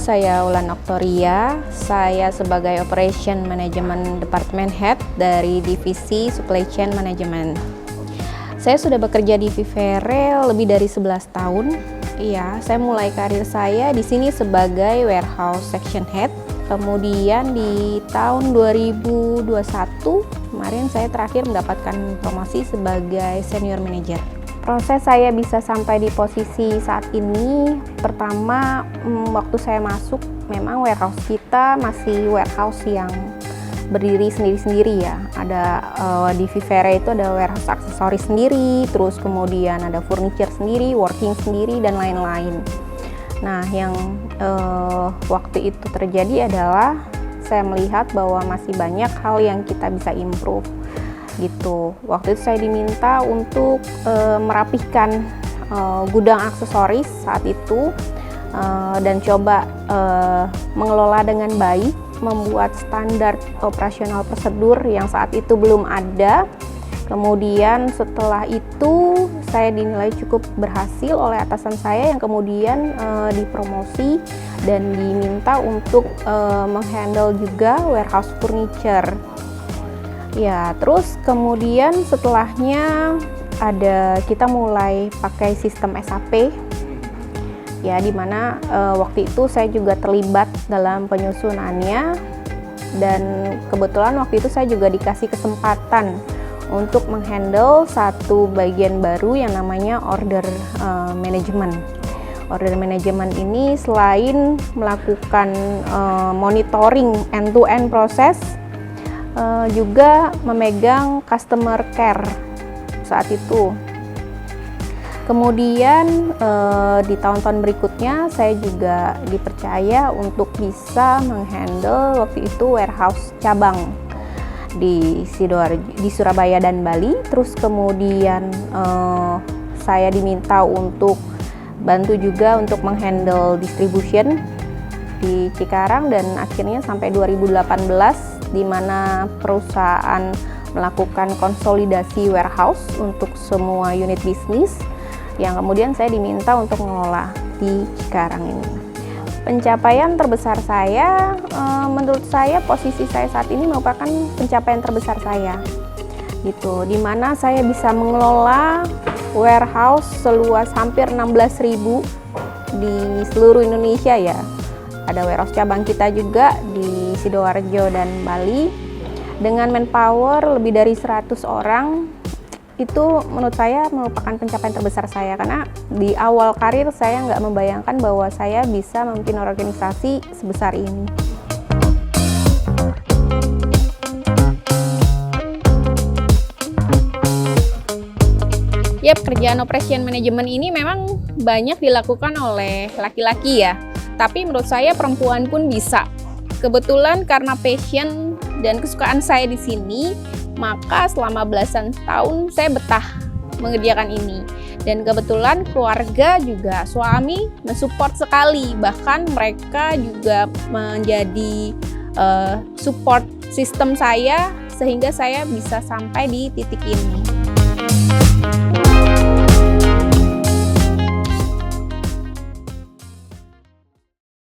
saya Wulan Oktoria. Saya sebagai Operation Management Department Head dari Divisi Supply Chain Management. Saya sudah bekerja di Vivere lebih dari 11 tahun. Iya, saya mulai karir saya di sini sebagai Warehouse Section Head. Kemudian di tahun 2021, kemarin saya terakhir mendapatkan promosi sebagai Senior Manager. Proses saya bisa sampai di posisi saat ini, pertama waktu saya masuk memang warehouse kita masih warehouse yang berdiri sendiri-sendiri ya. Ada di Vivere itu ada warehouse aksesoris sendiri, terus kemudian ada furniture sendiri, working sendiri, dan lain-lain. Nah, yang waktu itu terjadi adalah saya melihat bahwa masih banyak hal yang kita bisa improve gitu. Waktu itu saya diminta untuk merapihkan gudang aksesoris saat itu dan coba mengelola dengan baik, membuat standar operasional prosedur yang saat itu belum ada. Kemudian setelah itu saya dinilai cukup berhasil oleh atasan saya yang kemudian dipromosi dan diminta untuk menghandle juga warehouse furniture. Ya, terus kemudian setelahnya kita mulai pakai sistem SAP. Ya, dimana waktu itu saya juga terlibat dalam penyusunannya, dan kebetulan waktu itu saya juga dikasih kesempatan untuk menghandle satu bagian baru yang namanya order management. Order management ini selain melakukan monitoring end-to-end proses, juga memegang customer care saat itu. Kemudian di tahun-tahun berikutnya saya juga dipercaya untuk bisa menghandle waktu itu warehouse cabang di Surabaya dan Bali. Terus kemudian saya diminta untuk bantu juga untuk menghandle distribution di Cikarang, dan akhirnya sampai 2018 di mana perusahaan melakukan konsolidasi warehouse untuk semua unit bisnis yang kemudian saya diminta untuk mengelola di Cikarang ini. Pencapaian terbesar saya, menurut saya posisi saya saat ini merupakan pencapaian terbesar saya gitu, di mana saya bisa mengelola warehouse seluas hampir 16.000 di seluruh Indonesia ya. Ada warehouse cabang kita juga di Sidoarjo dan Bali dengan manpower lebih dari 100 orang. Itu menurut saya merupakan pencapaian terbesar saya, karena di awal karir saya nggak membayangkan bahwa saya bisa memimpin organisasi sebesar ini. Ya, pekerjaan operation management ini memang banyak dilakukan oleh laki-laki ya. Tapi menurut saya perempuan pun bisa. Kebetulan karena passion dan kesukaan saya di sini, maka selama belasan tahun saya betah mengerjakan ini. Dan kebetulan keluarga juga, suami mensupport sekali. Bahkan mereka juga menjadi support sistem saya sehingga saya bisa sampai di titik ini.